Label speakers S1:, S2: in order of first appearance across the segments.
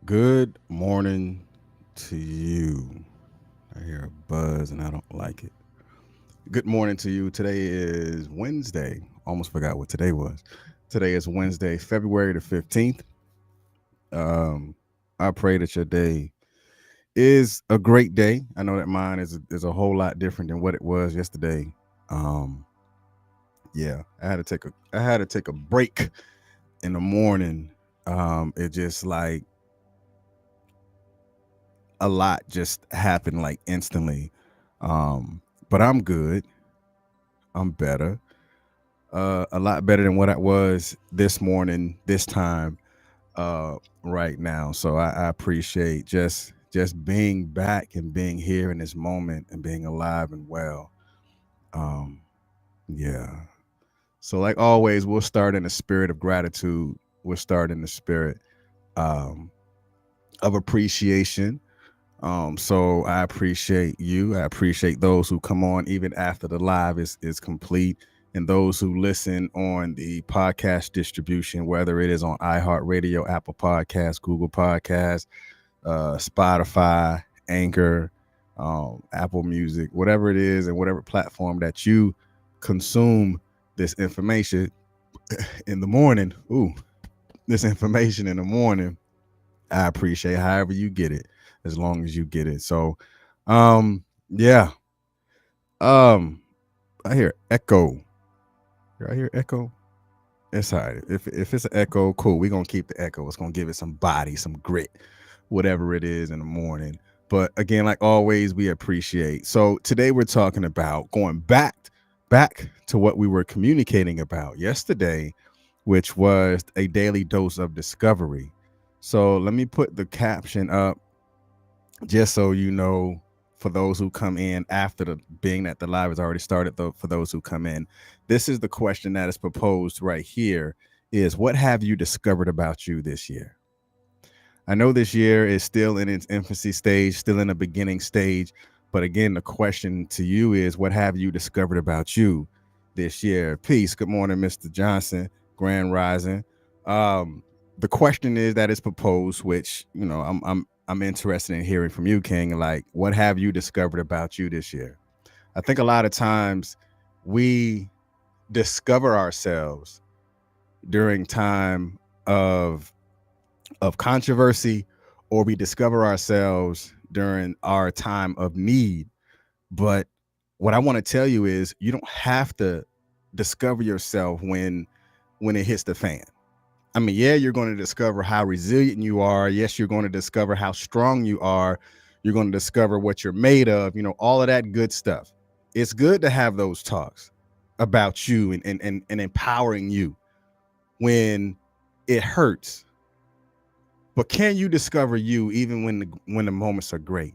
S1: Good morning to you. I hear a buzz and I don't like it. Good morning to you. Today is Wednesday. Almost forgot what today was. Today is Wednesday, February the 15th. Um, I pray that your day is a great day. I know that mine is a whole lot different than what it was yesterday. Um, yeah, I had to take a break in the morning. It just like a lot just happened like instantly. But I'm good. I'm better. A lot better than what I was this morning, this time, right now. So I appreciate just being back and being here in this moment and being alive and well. Um, yeah. So like always, we'll start in the spirit of gratitude. We'll start in the spirit um, of appreciation. So I appreciate you. I appreciate those who come on even after the live is complete, and those who listen on the podcast distribution, whether it is on iHeartRadio, Apple Podcasts, Google Podcasts, Spotify, Anchor, Apple Music, whatever it is, and whatever platform that you consume this information in the morning. Ooh, this information in the morning. I appreciate however you get it, as long as you get it. So, yeah. Um, I hear echo. I hear echo. It's all right. If it's an echo, cool. We're gonna keep the echo. It's gonna give it some body, some grit, whatever it is in the morning. But again, like always, we appreciate. So today we're talking about going back to what we were communicating about yesterday, which was a daily dose of discovery. So let me put the caption up just so you know, for those who come in after the being that the live has already started, though, for those who come in, this is the question that is proposed right here: is what have you discovered about you this year? I know this year is still in its infancy stage, still in the beginning stage, but again, the question to you is what have you discovered about you this year? Peace. Good morning, Mr. Johnson. Grand Rising. um the question is that is proposed, which I'm interested in hearing from you, King. Like, what have you discovered about you this year? I think a lot of times we discover ourselves during time of controversy, or we discover ourselves during our time of need. But what I want to tell you is you don't have to discover yourself when it hits the fan. I mean, yeah, you're going to discover how resilient you are. Yes, you're going to discover how strong you are. You're going to discover what you're made of, all of that good stuff. It's good to have those talks about you and empowering you when it hurts. But can you discover you even when the moments are great?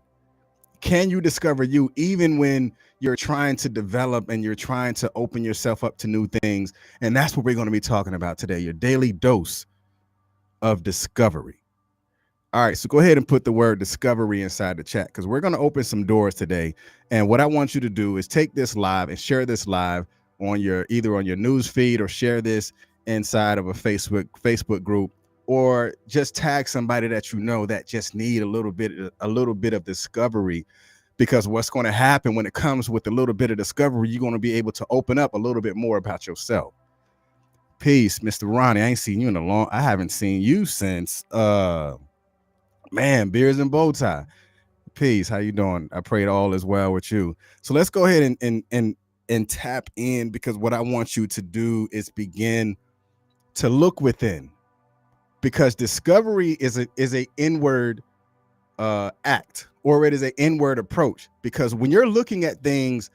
S1: Can you discover you even when you're trying to develop and you're trying to open yourself up to new things? And that's what we're going to be talking about today, your daily dose of discovery. All right, so go ahead and put the word discovery inside the chat, because we're going to open some doors today. And what I want you to do is take this live and share this live on your either on your news feed, or share this inside of a Facebook group, or just tag somebody that you know that just need a little bit of discovery. Because what's going to happen when it comes with a little bit of discovery, you're going to be able to open up a little bit more about yourself. Peace, Mr. Ronnie. I haven't seen you since man, beers and bow tie. Peace. How you doing? I pray all is well with you. So let's go ahead and tap in, because what I want you to do is begin to look within, because discovery is a inward act, or it is an inward approach. Because when you're looking at things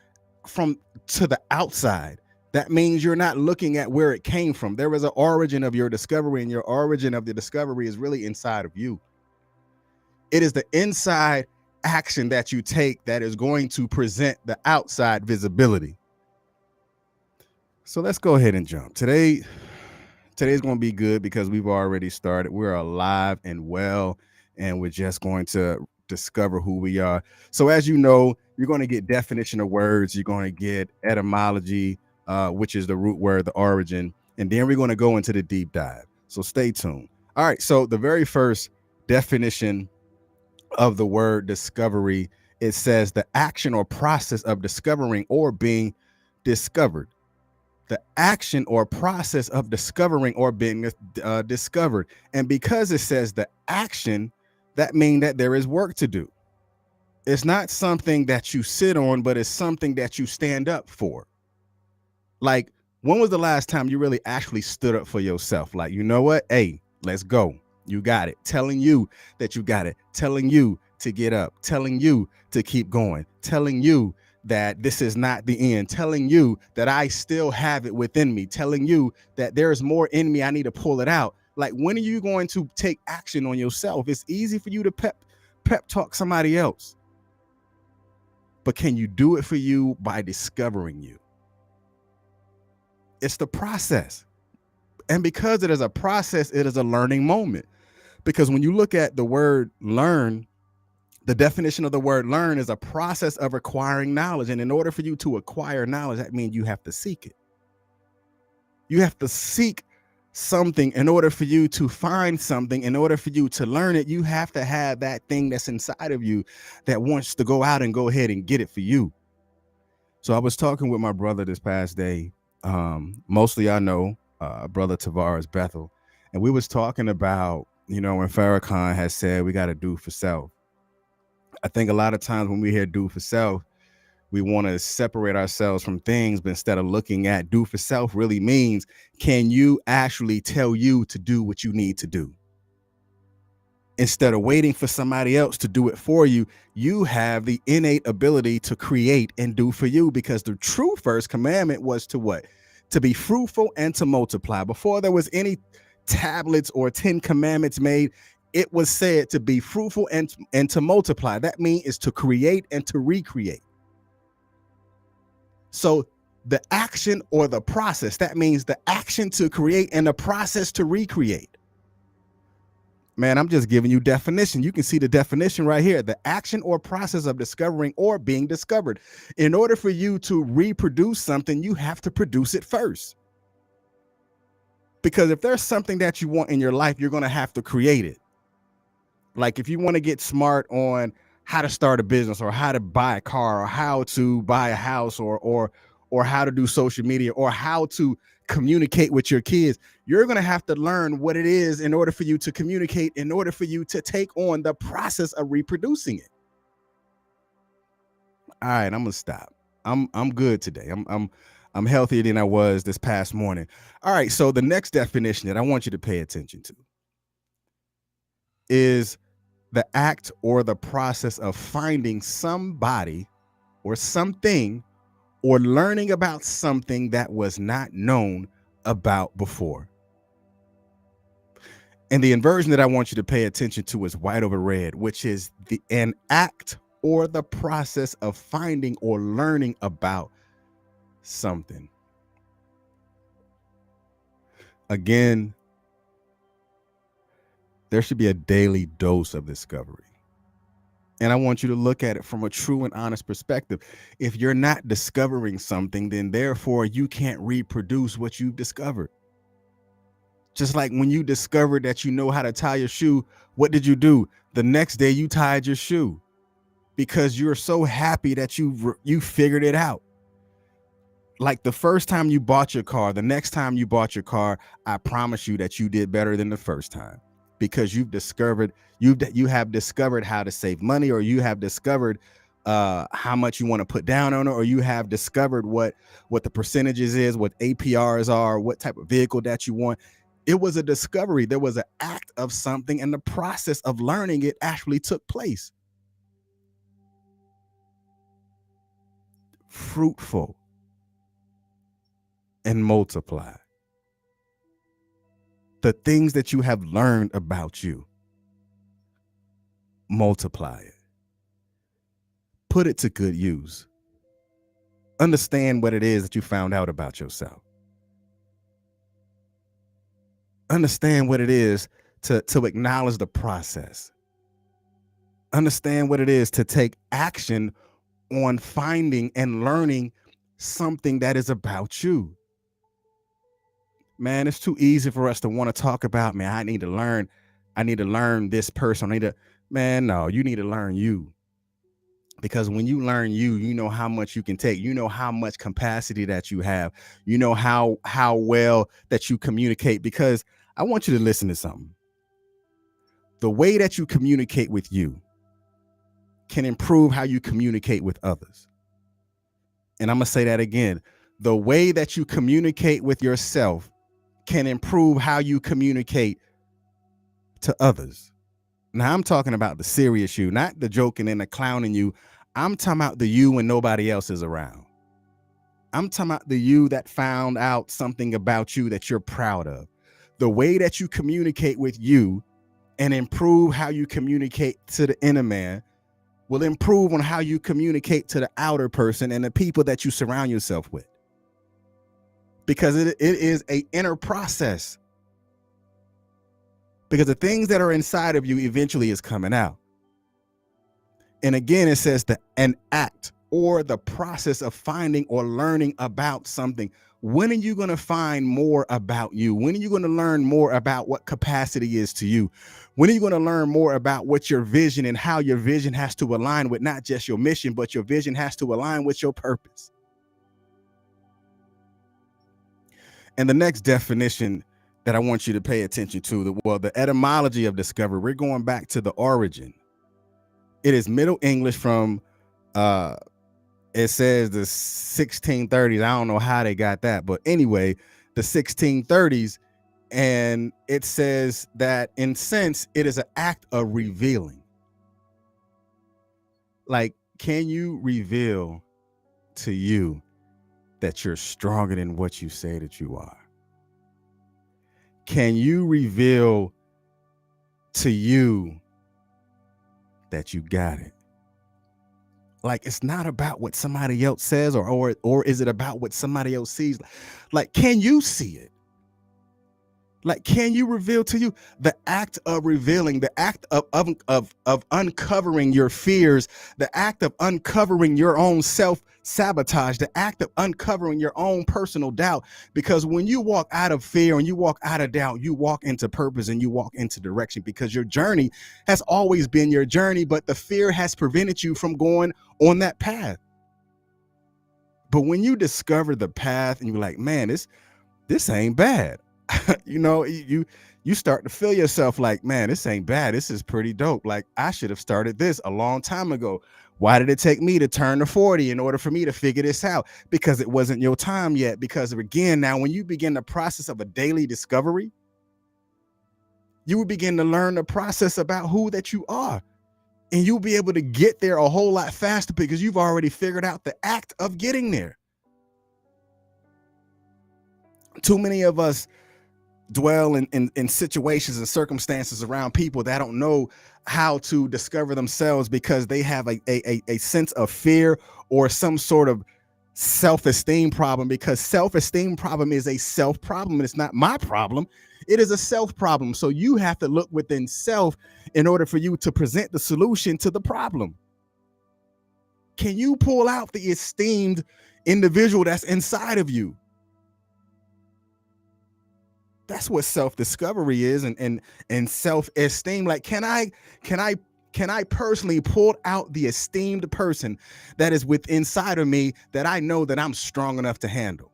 S1: from to the outside, that means you're not looking at where it came from. There is an origin of your discovery, and your origin of the discovery is really inside of you. It is the inside action that you take that is going to present the outside visibility. So let's go ahead and jump. Today's going to be good because we've already started. We're alive and well, and we're just going to discover who we are. So as you know, you're going to get definition of words. You're going to get etymology, which is the root word, the origin. And then we're going to go into the deep dive. So stay tuned. All right. So the very first definition of the word discovery, it says the action or process of discovering or being discovered. The action or process of discovering or being discovered. And because it says the action, that means that there is work to do. It's not something that you sit on, but it's something that you stand up for. Like, when was the last time you really actually stood up for yourself? Like, you know what? Hey, let's go. You got it. Telling you that you got it. Telling you to get up. Telling you to keep going. Telling you that this is not the end. Telling you that I still have it within me. Telling you that there's more in me. I need to pull it out. Like, when are you going to take action on yourself? It's easy for you to pep talk somebody else. But can you do it for you by discovering you? It's the process. And because it is a process, it is a learning moment. Because when you look at the word learn, the definition of the word learn is a process of acquiring knowledge. And in order for you to acquire knowledge, that means you have to seek it. You have to seek something in order for you to find something. In order for you to learn it, you have to have that thing that's inside of you that wants to go out and go ahead and get it for you. So I was talking with my brother this past day. Mostly I know brother Tavares Bethel, and we was talking about, when Farrakhan has said we got to do for self. I think a lot of times when we hear do for self, we want to separate ourselves from things, but instead of looking at do for self really means, can you actually tell you to do what you need to do? Instead of waiting for somebody else to do it for you, you have the innate ability to create and do for you, because the true first commandment was to what? To be fruitful and to multiply. Before there was any tablets or 10 commandments made, it was said to be fruitful and to multiply. That means is to create and to recreate. So the action or the process, that means the action to create and the process to recreate. Man, I'm just giving you definition. You can see the definition right here. The action or process of discovering or being discovered. In order for you to reproduce something, you have to produce it first. Because if there's something that you want in your life, you're going to have to create it. Like if you want to get smart on how to start a business or how to buy a car or how to buy a house or how to do social media or how to communicate with your kids, you're going to have to learn what it is in order for you to communicate, in order for you to take on the process of reproducing it. All right, I'm going to stop. I'm good today. I'm healthier than I was this past morning. All right, so the next definition that I want you to pay attention to is the act or the process of finding somebody or something or learning about something that was not known about before. And the inversion that I want you to pay attention to is white over red, which is an act or the process of finding or learning about something. Again, there should be a daily dose of discovery. And I want you to look at it from a true and honest perspective. If you're not discovering something, then therefore you can't reproduce what you've discovered. Just like when you discovered that you know how to tie your shoe, what did you do? The next day you tied your shoe because you're so happy that you figured it out. Like the first time you bought your car, the next time you bought your car, I promise you that you did better than the first time. Because you have discovered how to save money, or you have discovered how much you want to put down on it, or you have discovered what the percentages is, what APRs are, what type of vehicle that you want. It was a discovery. There was an act of something, and the process of learning it actually took place. Fruitful and multiply. The things that you have learned about you, multiply it. Put it to good use. Understand what it is that you found out about yourself. Understand what it is to acknowledge the process. Understand what it is to take action on finding and learning something that is about you. Man, it's too easy for us to want to talk about, man, I need to learn I need to learn this person. I need to, man, no, you need to learn you. Because when you learn you, you know how much you can take. You know how much capacity that you have. You know how well that you communicate. Because I want you to listen to something. The way that you communicate with you can improve how you communicate with others. And I'm going to say that again. The way that you communicate with yourself can improve how you communicate to others. Now, I'm talking about the serious you, not the joking and the clowning you. I'm talking about the you when nobody else is around. I'm talking about the you that found out something about you that you're proud of. The way that you communicate with you and improve how you communicate to the inner man will improve on how you communicate to the outer person and the people that you surround yourself with. Because it is an inner process. Because the things that are inside of you eventually is coming out. And again, it says an act or the process of finding or learning about something. When are you going to find more about you? When are you going to learn more about what capacity is to you? When are you going to learn more about what your vision and how your vision has to align with not just your mission, but your vision has to align with your purpose? And the next definition that I want you to pay attention to, the etymology of discovery, we're going back to the origin. It is Middle English from, it says the 1630s. I don't know how they got that, but anyway, the 1630s. And it says that in sense, it is an act of revealing. Like, can you reveal to you that you're stronger than what you say that you are? Can you reveal to you that you got it? Like, it's not about what somebody else says, or is it about what somebody else sees? Like, can you see it? Like, can you reveal to you? The act of revealing, the act of uncovering your fears, the act of uncovering your own self-sabotage, the act of uncovering your own personal doubt. Because when you walk out of fear and you walk out of doubt, you walk into purpose and you walk into direction, because your journey has always been your journey, but the fear has prevented you from going on that path. But when you discover the path and you're like, man, this ain't bad. You know, you start to feel yourself like, man, this ain't bad. This is pretty dope. Like, I should have started this a long time ago. Why did it take me to turn to 40 in order for me to figure this out? Because it wasn't your time yet. Because again, now when you begin the process of a daily discovery, you will begin to learn the process about who that you are. And you'll be able to get there a whole lot faster because you've already figured out the act of getting there. Too many of us dwell in situations and circumstances around people that don't know how to discover themselves because they have a sense of fear or some sort of self-esteem problem, because self-esteem problem is a self problem. It's not my problem. It is a self problem. So you have to look within self in order for you to present the solution to the problem. Can you pull out the esteemed individual that's inside of you? That's what self-discovery is, and self-esteem. Like, can I personally pull out the esteemed person that is within inside of me that I know that I'm strong enough to handle?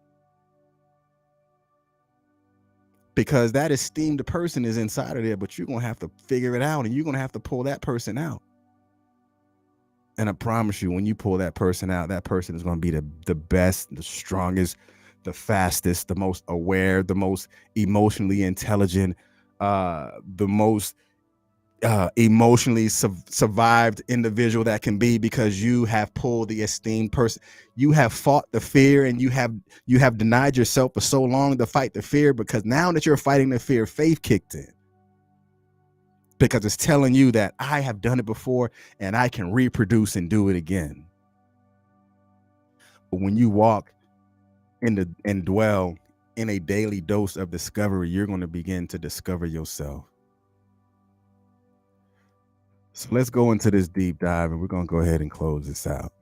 S1: Because that esteemed person is inside of there, but you're gonna have to figure it out, and you're gonna have to pull that person out. And I promise you, when you pull that person out, that person is gonna be the best, the strongest, the fastest, the most aware, the most emotionally intelligent, the most emotionally survived individual that can be, because you have pulled the esteemed person. You have fought the fear, and you have denied yourself for so long to fight the fear, because now that you're fighting the fear, faith kicked in. Because it's telling you that I have done it before and I can reproduce and do it again. But when you walk and dwell in a daily dose of discovery, you're going to begin to discover yourself. So let's go into this deep dive, and we're going to go ahead and close this out.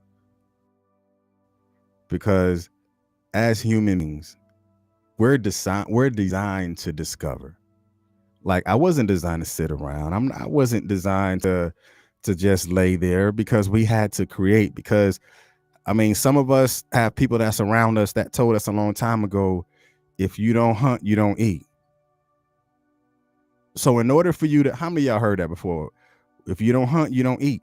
S1: Because as human beings, we're designed to discover. Like I wasn't designed to sit around. I wasn't designed to just lay there because we had to create. Because I mean, some of us have people that surround us that told us a long time ago, if you don't hunt, you don't eat. So in order for you to, how many of y'all heard that before? If you don't hunt, you don't eat.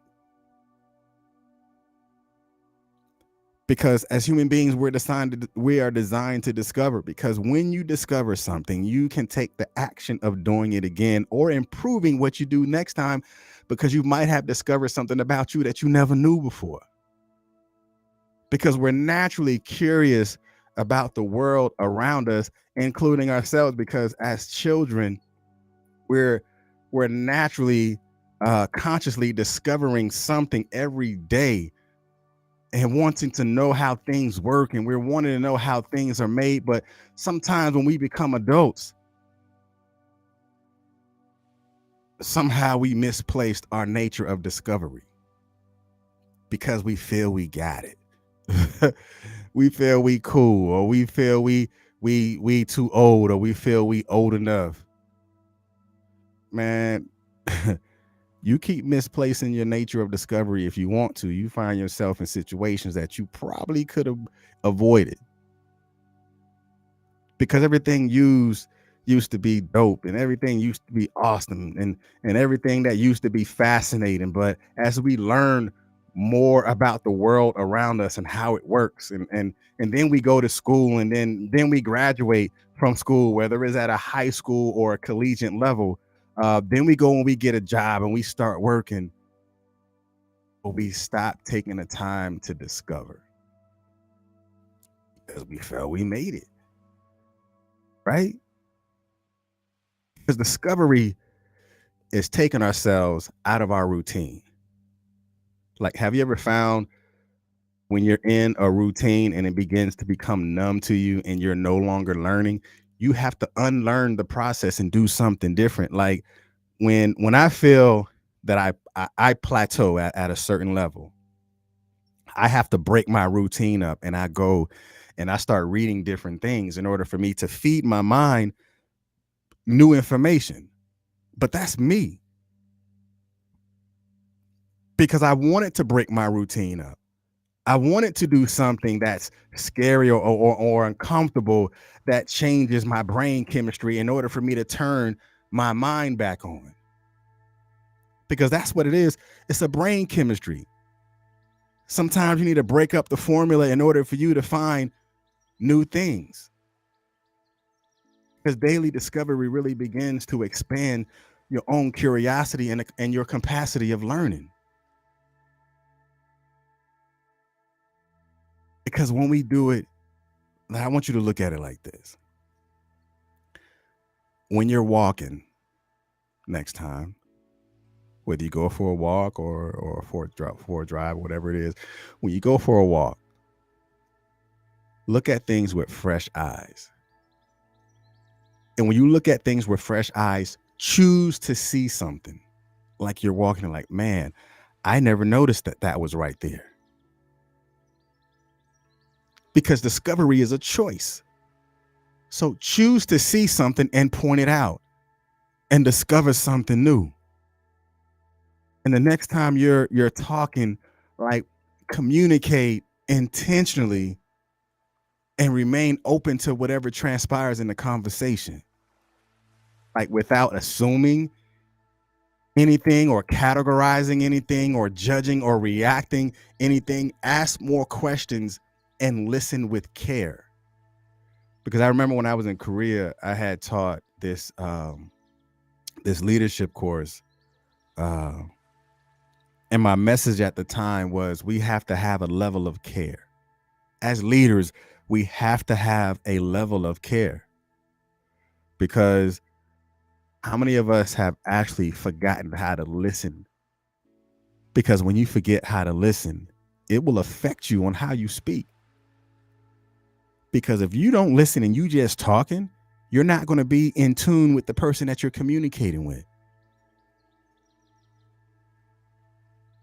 S1: Because as human beings, we are designed to discover. Because when you discover something, you can take the action of doing it again or improving what you do next time, because you might have discovered something about you that you never knew before. Because we're naturally curious about the world around us, including ourselves. Because as children, we're naturally consciously discovering something every day and wanting to know how things work, and we're wanting to know how things are made. But sometimes when we become adults, somehow we misplaced our nature of discovery because we feel we got it. We feel we cool, or we feel we too old, or we feel we old enough. Man, you keep misplacing your nature of discovery. If you want to, you find yourself in situations that you probably could have avoided, because everything used to be dope, and everything used to be awesome, and everything that used to be fascinating. But as we learn more about the world around us and how it works, and then we go to school, and then we graduate from school, whether it's at a high school or a collegiate level, then we go and we get a job and we start working, but we stop taking the time to discover because we felt we made it, right? Because discovery is taking ourselves out of our routine. Like, have you ever found when you're in a routine and it begins to become numb to you and you're no longer learning, you have to unlearn the process and do something different. Like when I feel that I plateau at a certain level, I have to break my routine up, and I go and I start reading different things in order for me to feed my mind new information. But that's me, because I wanted to break my routine up. I wanted to do something that's scary or uncomfortable, that changes my brain chemistry in order for me to turn my mind back on. Because that's what it is. It's a brain chemistry. Sometimes you need to break up the formula in order for you to find new things. Because daily discovery really begins to expand your own curiosity and your capacity of learning. Because when we do it, I want you to look at it like this. When you're walking next time, whether you go for a walk or for a drive, whatever it is, when you go for a walk, look at things with fresh eyes. And when you look at things with fresh eyes, choose to see something. Like you're walking and like, man, I never noticed that was right there. Because discovery is a choice. So choose to see something and point it out and discover something new. And the next time you're talking, like, communicate intentionally and remain open to whatever transpires in the conversation. Like, without assuming anything or categorizing anything or judging or reacting anything, ask more questions and listen with care. Because I remember when I was in Korea, I had taught this this leadership course, uh, and my message at the time was, we have to have a level of care. As leaders, we have to have a level of care. Because how many of us have actually forgotten how to listen? Because when you forget how to listen, it will affect you on how you speak. Because if you don't listen and you just talking, you're not going to be in tune with the person that you're communicating with.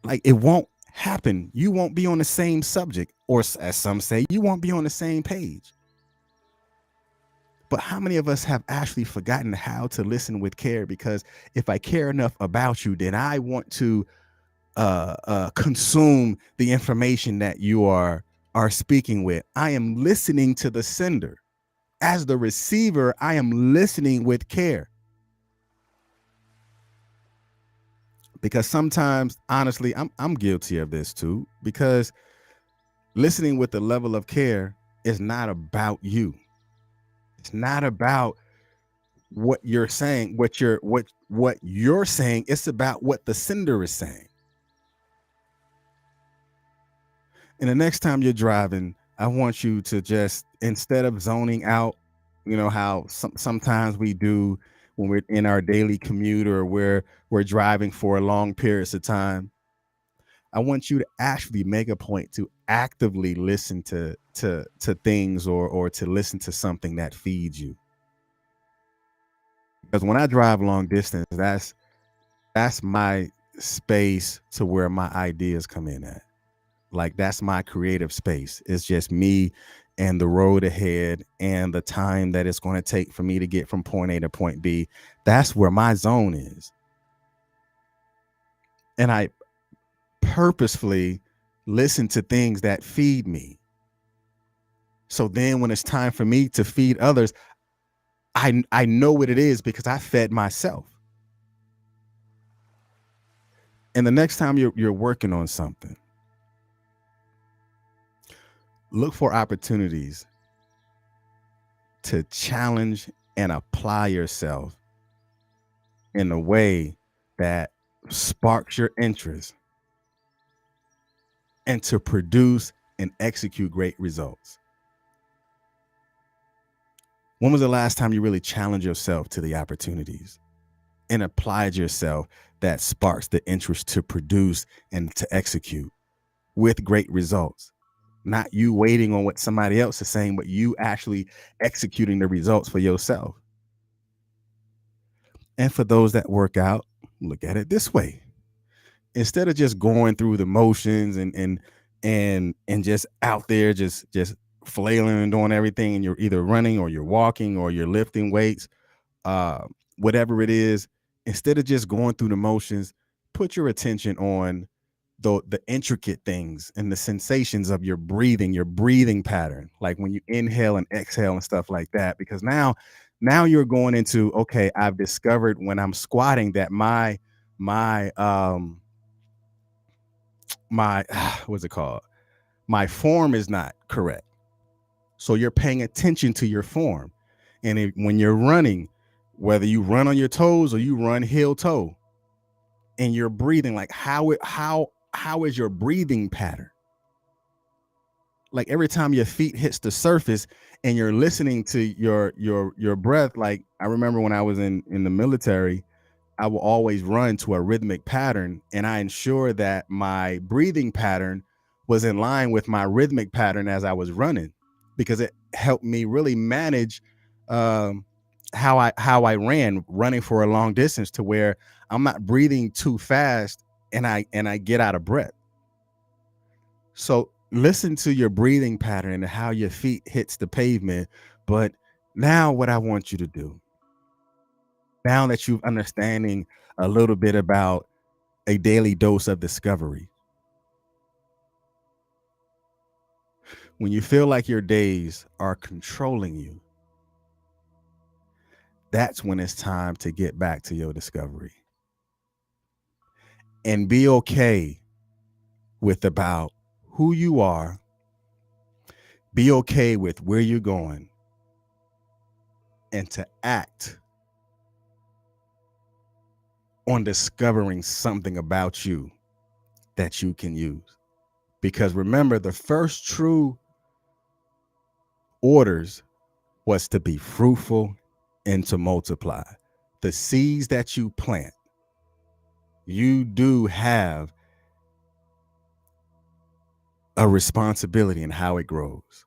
S1: Like, it won't happen. You won't be on the same subject, or as some say, you won't be on the same page. But how many of us have actually forgotten how to listen with care? Because if I care enough about you, then I want to consume the information that you are speaking with. I am listening to the sender. As the receiver, I am listening with care. Because sometimes, honestly, I'm guilty of this too. Because listening with the level of care is not about you. It's not about what you're saying, what you're saying. It's about what the sender is saying. And the next time you're driving, I want you to just, instead of zoning out, you know how sometimes we do when we're in our daily commute or we're driving for long periods of time. I want you to actually make a point to actively listen to things or to listen to something that feeds you. Because when I drive long distance, that's my space to where my ideas come in at. Like that's my creative space. It's just me and the road ahead and the time that it's going to take for me to get from point A to point B. That's where my zone is. And I purposefully listen to things that feed me. So then when it's time for me to feed others, I know what it is because I fed myself. And the next time you're working on something, look for opportunities to challenge and apply yourself in a way that sparks your interest and to produce and execute great results. When was the last time you really challenged yourself to the opportunities and applied yourself that sparks the interest to produce and to execute with great results? Not you waiting on what somebody else is saying, but you actually executing the results for yourself. And for those that work out, look at it this way. Instead of just going through the motions and just out there just flailing and doing everything, and you're either running or you're walking or you're lifting weights, uh whatever it is, instead of just going through the motions, put your attention on the intricate things and the sensations of your breathing pattern, like when you inhale and exhale and stuff like that. Because now you're going into, okay, I've discovered when I'm squatting that my what's it called, my form is not correct. So you're paying attention to your form. And when you're running, whether you run on your toes or you run heel toe, and you're breathing, like how is your breathing pattern? Like every time your feet hits the surface and you're listening to your breath. Like I remember when I was in the military, I will always run to a rhythmic pattern, and I ensure that my breathing pattern was in line with my rhythmic pattern as I was running, because it helped me really manage how I ran running for a long distance, to where I'm not breathing too fast and I get out of breath. So listen to your breathing pattern and how your feet hits the pavement. But now what I want you to do, now that you're understanding a little bit about a daily dose of discovery, when you feel like your days are controlling you, that's when it's time to get back to your discovery and be okay with about who you are. Be okay with where you're going, and to act on discovering something about you that you can use. Because remember, the first true orders was to be fruitful and to multiply. The seeds that you plant, you do have a responsibility in how it grows.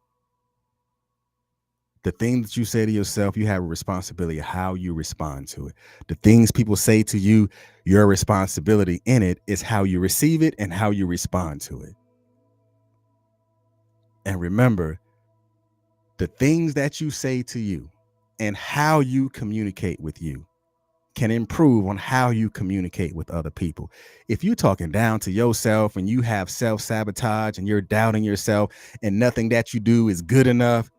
S1: The things that you say to yourself, you have a responsibility of how you respond to it. The things people say to you, your responsibility in it is how you receive it and how you respond to it. And remember, the things that you say to you and how you communicate with you can improve on how you communicate with other people. If you're talking down to yourself and you have self-sabotage and you're doubting yourself and nothing that you do is good enough,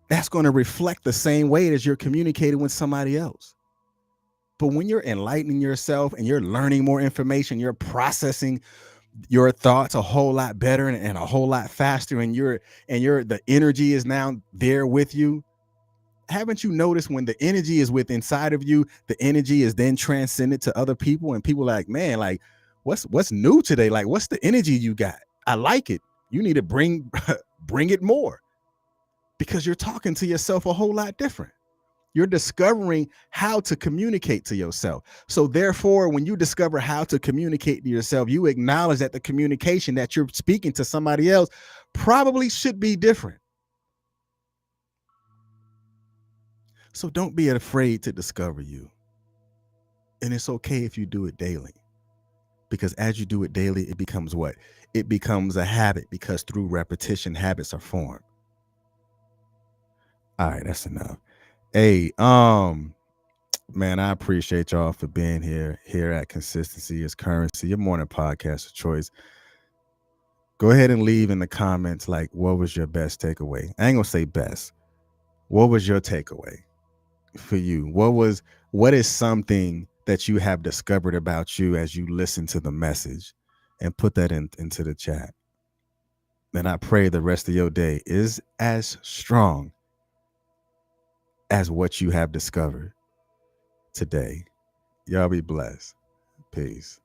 S1: that's going to reflect the same way as you're communicating with somebody else. But when you're enlightening yourself and you're learning more information, you're processing your thoughts a whole lot better and a whole lot faster, and the energy is now there with you. Haven't you noticed when the energy is with inside of you, the energy is then transcended to other people, and people are like, man, like what's new today? Like, what's the energy you got? I like it. You need to bring it more, because you're talking to yourself a whole lot different. You're discovering how to communicate to yourself. So therefore, when you discover how to communicate to yourself, you acknowledge that the communication that you're speaking to somebody else probably should be different. So don't be afraid to discover you. And it's okay if you do it daily, because as you do it daily, it becomes what? It becomes a habit, because through repetition, habits are formed. All right, that's enough. Hey, man, I appreciate y'all for being here at Consistency is Currency, your morning podcast of choice. Go ahead and leave in the comments, like, what was your best takeaway? I ain't gonna say best. What was your takeaway for you? What is something that you have discovered about you as you listen to the message? And put that into the chat. And I pray the rest of your day is as strong as what you have discovered today. Y'all be blessed. Peace.